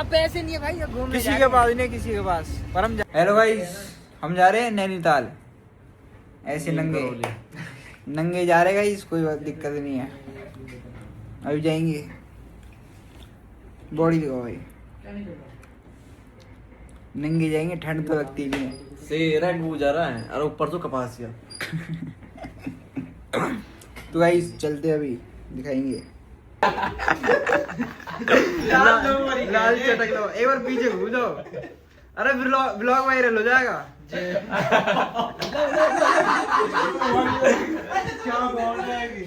पैसे नहीं है भाई, घूमने किसी के पास नहीं, किसी के पास पर हम हेलो गाइस, हम जा रहे हैं नैनीताल। ऐसे नंगे नंगे जा रहे गाइस, कोई दिक्कत नहीं है। अभी जाएंगे, बॉडी दिखाओ भाई, नंगे जाएंगे, ठंड तो लगती नहीं है। रेड वो जा रहा है और ऊपर तो कपासिया। तो गाइस चलते अभी दिखाएंगे। लाल चटक लो, एक बार पीछे घूम जाओ। अरे ब्लॉग वायरल हो जाएगा। क्या बोल जाएगी।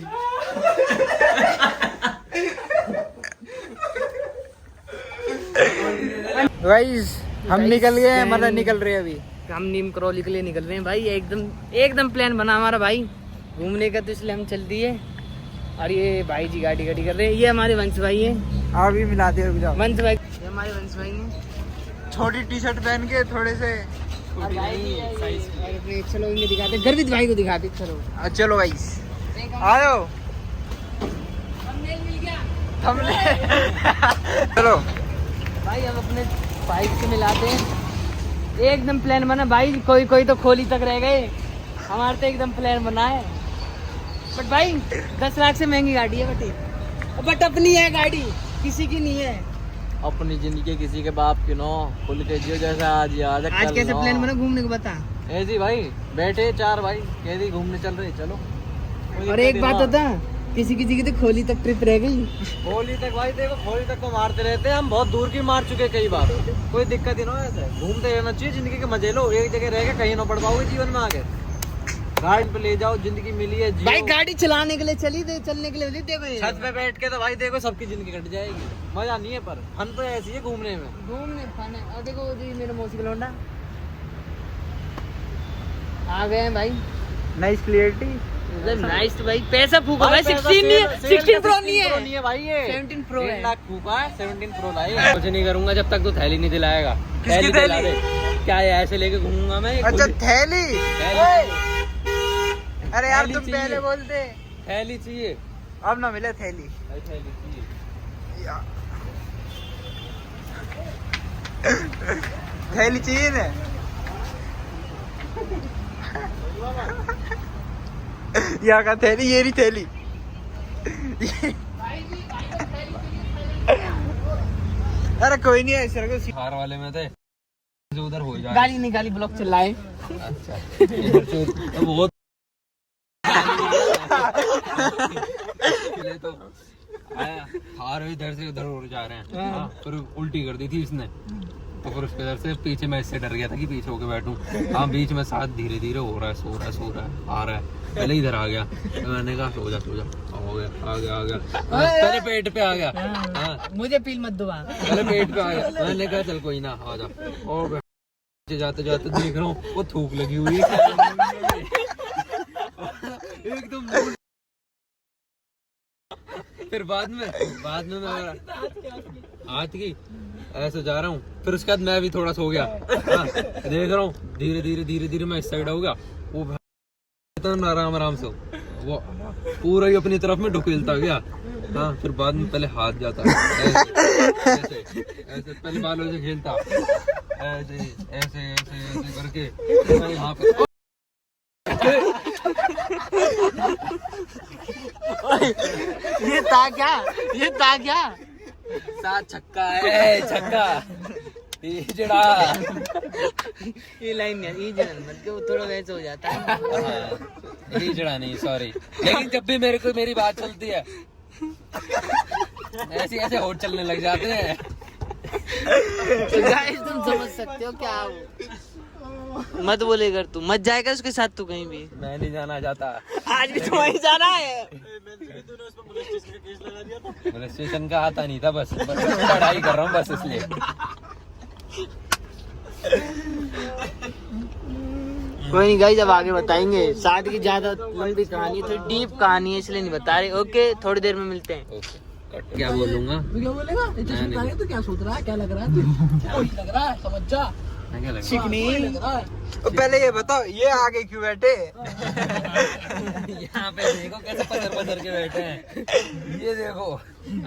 गाइस हम निकल गए, मतलब निकल रहे हैं अभी। हम नीम करौली के लिए निकल रहे हैं भाई। एकदम प्लान बना हमारा भाई घूमने का, तो इसलिए हम चल दिए। और ये भाई जी गाड़ी कर रहे हैं। ये हमारे वंश भाई हैं। अभी मिलाते हैं वंश भाई, ये हमारे वंश भाई हैं। छोटी टी शर्ट पहन के थोड़े से। चलो इन्हें दिखाते, गर्वित भाई को दिखाते। चलो चलो गाइस आओ। चलो भाई हम अपने बाइक से मिलाते हैं। एकदम प्लान बना भाई, कोई तो खोली तक रह गए। हमारे तो एकदम प्लान बना है। बट भाई 10 लाख से महंगी गाड़ी है बट अपनी है गाड़ी, किसी की नहीं है। अपनी जिंदगी किसी के बाप की नो, खुल के जियो जैसा आज कैसे प्लान बना घूमने को बता। ऐसी भाई बैठे 4 भाई कैदी घूमने चल रहे, चलो। और एक बात होता, किसी की तो खोली तक ट्रिप रह गई। खोली तक भाई देखो, खोली तक को मारते रहते हैं हम, बहुत दूर की मार चुके कई बार। कोई दिक्कत ही ना है, ऐसे घूमते रहना चाहिए, जिंदगी के मजे लो। एक जगह रह के कहीं ना पड़ पाओगे जीवन में आगे। गाड़ी पे ले जाओ, जिंदगी मिली है जियो। भाई गाड़ी चलाने के लिए चलने के लिए देखो, छत पे बैठ के तो भाई देखो सबकी जिंदगी कट जाएगी। मजा नहीं है, पर फन तो ऐसी है घूमने में। फन है। और देखो जी मेरा मौसी का लौंडा आ गए हैं भाई। नाइस क्लियरिटी, नाइस भाई। पैसा फूका भाई। 16 नहीं है, 16 प्रो नहीं है भाई, ये 17 प्रो है। 1 लाख फूका है, 17 प्रो लाई। कुछ नहीं करूंगा जब तक तो थैली नहीं दिलाएगा। किसकी दिला थैली? दे। क्या है, ऐसे लेके घूमूंगा मैं। अच्छा थैली। अरे यार थैली तुम चाहिए। पहले बोलते। थैली चाहिए, अब ना मिले थैली। थैली चाहिए। थैली चाहिए ना। यहाँ का थैली, ये नहीं थैली। अरे कोई नहीं है, सर को कार वाले में थे उधर हो जाए। गाली निकाली, ब्लॉक चलाए। अच्छा बहुत तो आया कार इधर से उधर उड़ जा रहे हैं। हाँ, फिर उल्टी कर दी थी इसने, तो फिर उसके इधर से पीछे मैं इससे डर गया था कि पीछे होके बैठूं। हाँ बीच में साथ धीरे धीरे हो रहा है, सो रहा है, आ रहा है। पहले इधर आ गया, मैंने कहा सो जा हो गया, आ गया पहले पेट पे आ गया। हाँ मुझे पील मत दो, पहले पेट पे आ गया। मैंने कहा चल कोई ना आ जा। और जाते जाते देख रहा हूँ वो थूक लगी हुई एकदम। फिर बाद में मैं हाथ की ऐसे जा रहा हूँ। फिर उसके बाद मैं भी थोड़ा सो गया। हाँ, देख रहा हूँ धीरे धीरे मैं इस साइड हो गया। वो तो आराम से वो पूरा ही अपनी तरफ में ढुकेलता गया। हाँ फिर बाद में पहले हाथ जाता ऐसे पहले बालों से खेलता ऐसे करके यहाँ पे। ये था क्या सात छक्का है, छक्का जड़ा। ये लाइन नहीं, मतलब थोड़ा वैसे हो जाता है। जड़ा नहीं, सॉरी। लेकिन जब भी मेरी बात चलती है ऐसे होठ चलने लग जाते हैं। तो गाइस तुम समझ सकते हो क्या मत बोलेगा, तू मत जाएगा उसके साथ तू कहीं भी। मैं नहीं जाना चाहता। आज भी तो वहीं जाना है। पुलिस स्टेशन का आता नहीं था, बस पढ़ाई कर रहा हूँ बस इसलिए। कोई नहीं गाइस, अब आगे बताएंगे। शादी की ज्यादा लंबी कहानी है, थोड़ी डीप कहानी है, इसलिए नहीं बता रहे। ओके थोड़ी देर में मिलते हैं। क्या बोलूंगा? क्या बोलेगा? तो क्या सोच रहा है, क्या लग रहा है? लग रहा है समझ जा। क्या लगा? चिकनी। पहले ये बताओ ये आगे क्यों बैठे? यहाँ पे देखो कैसे पत्थर के बैठे हैं। ये देखो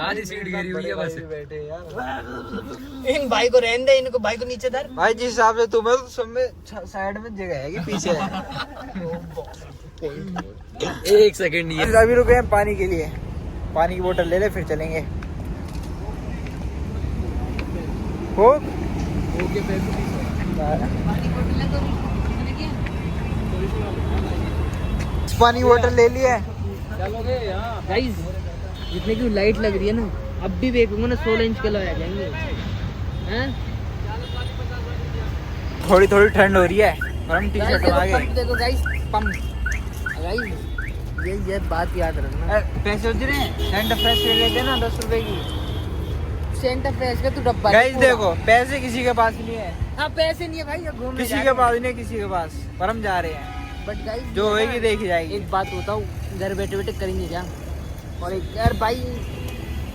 आधी सीट गिरी हुई है बस। बैठे यार। इन भाई को रहने दे, इनको भाई को नीचे धर। भाई जिस हिसाब से तुम्हें तो सब में साइड में जगह है कि पीछे है। एक सेकंड ये अभी रुके हैं पानी के लिए, पानी की बोतल ले ले फिर चलेंगे। हो पानी की बोतल ले लिया। चलोगे यहाँ गाइस जितने की लाइट लग रही है ना, अब भी देखूंगा ना 16 इंच के लोग आ जाएंगे हैं। थोड़ी थोड़ी ठंड हो रही है और हम टी शर्ट में आ गए। देखो गाइस, पंप गाइस ये बात याद रखना। पैसे उधर हैं, सेंट फ्रेश ले लेते ना 10 रुपए की। सेंटर फ्रेश का तू डब्बा गाइस देखो पैसे किसी के पास नहीं है, हाँ पैसे नहीं है भाई, घूमने किसी के पास नहीं, किसी के पास, पर हम जा रहे हैं। बट गाइस जो होएगी देखी जाएगी। एक बात बताऊं, घर बैठे बैठे करेंगे क्या? और एक यार भाई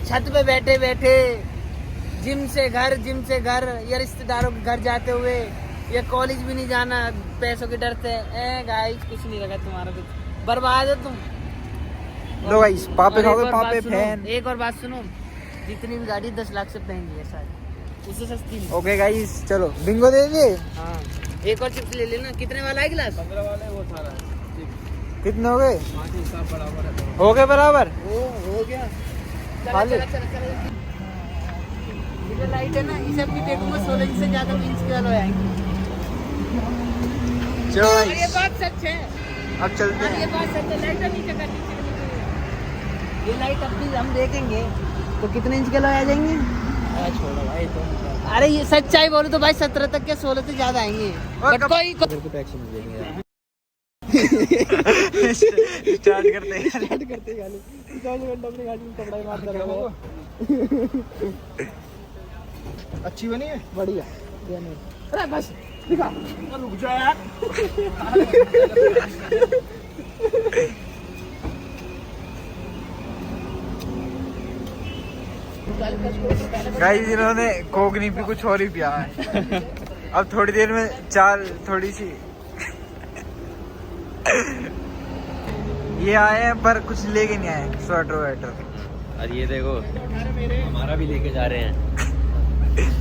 छत पे बैठे बैठे जिम से घर या रिश्तेदारों के घर जाते हुए या कॉलेज भी नहीं जाना पैसों के डर से। गाइस कुछ नहीं लगा तुम्हारा, कुछ बर्बाद हो तुम। लो गाइस पापे और एक खाओगे, और बात पापे सुनो, फैन। एक और बात सुनो, जितनी भी गाड़ी 10 लाख से महंगी है शायद, उससे सस्ती नहीं। ओके गाइस चलो बिंगो दे दिए। हाँ एक और चिप्स ले लेना। कितने वाला है गिलास? 15 वाले वो सारा कितने हो गए? बाकी सब बराबर है। हो गए बराबर। हो गया। खाली। चला ये लाइट है ना, इसे भी देखूंगा 16 इंच से ज्यादा इंच के वाले आएंगे। चलो और ये गाइस बात सच है, अब चलते और ये हैं। बात सच है। लाइट नीचे कर, ये लाइट अब भी हम देखेंगे तो कितने इंच के लोग आ जाएंगे। छोड़ो भाई तुम। अरे ये सच्चाई बोलो तो भाई 17 तक के 16 से ज्यादा आएंगे। बट कोई स्टार्ट करते हैं। अच्छी बनी है। बढ़िया। अरे बस दिखा, रुक जा यार। गाइस इन्होंने कोक नहीं पी, कुछ और ही पिया है। अब थोड़ी देर में चाल थोड़ी सी ये आए हैं पर कुछ लेके नहीं आए, स्वेटर वेटर। और ये देखो हमारा भी लेके जा रहे हैं।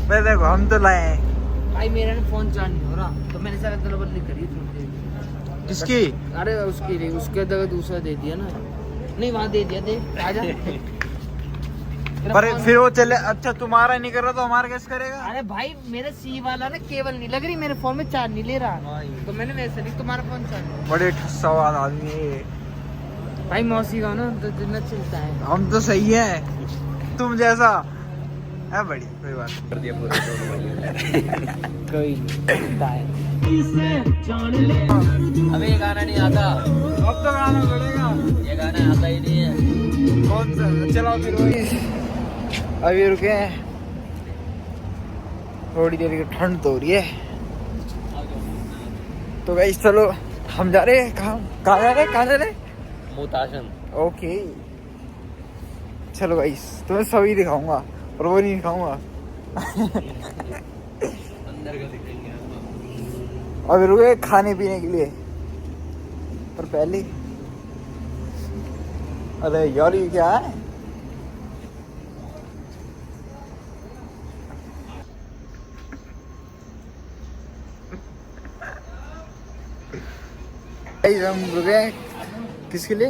मैं देखो हम तो लाए हैं। भाई मेरा ना फोन चार्ज नहीं हो रहा, तो मैंने सारा दरबल करी थी। किसकी? अरे उसकी नहीं, उसके जगह दूसरा दे दिया ना। नहीं वहाँ दे दिया, दे आजा। पर फिर वो चले। अच्छा तुम्हारा नहीं कर रहा तो हमारा कैसे करेगा? अरे भाई मेरे सी वाला ना केबल नहीं लग रही, मेरे फोन में चार्ज नहीं ले रहा, तो मैंने वैसे नहीं तुम्हारा फोन चार्ज। बड़े ठस्सावाद आदमी है ये। भाई मौसी का ना तो जितना चलता है। हम तो सही है, तुम जैसा है बड़ी कोई बात कर दिया पूरा कोई नहीं। अबे ये गाना नहीं आता, अब तो गाना पड़ेगा। ये गाना आता ही नहीं है। कौन सा? चलो फिर वही। अभी रुके हैं, थोड़ी देर की ठंड तो हो रही है। तो गाइस चलो हम जा रहे हैं। कहाँ जा रहे? मुताशन ओके चलो गाइस तुम्हें सभी दिखाऊंगा और वो नहीं दिखाऊंगा। अंदर का दिखेंगे। अभी रुके खाने पीने के लिए, पर पहले अरे यार ये क्या है? हम रुके किसके लिए?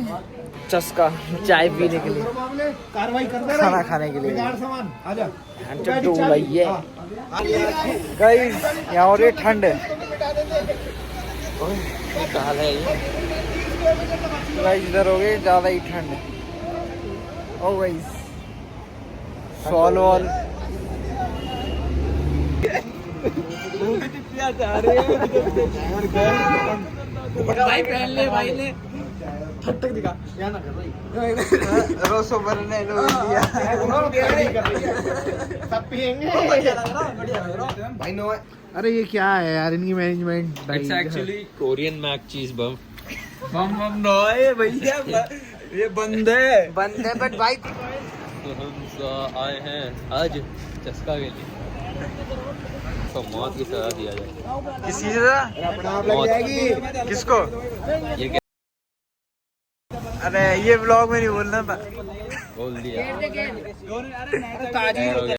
चस्का चाय पीने के लिए, कार्रवाई कर दे खाना खाने के लिए। सामान आजा। चड्डू भाई है। गाइस यहाँ हो रही है ठंड। कहाँ है ये? गाइस इधर हो गई ज्यादा ही ठंड। ओ गाइस सॉल वॉल भाई पहन ले, भाई ले। तक दिखा यहाँ ना कर भाई। रोसो भरने लो दिया। सब पिएंगे भाई। नो अरे ये क्या है यार, इनकी management. It's actually Korean mac cheese bomb. बम नोए भैया, ये बंद है बट भाई तो हम आए हैं आज चस्का के लिए। तो मौत की सजा दिया जाए। किस चीज का? मौत। किसको? ये क्या अरे ये ब्लॉग में नहीं बोलना था। बोल दिया। गेट दे गेट। खैर हो गया।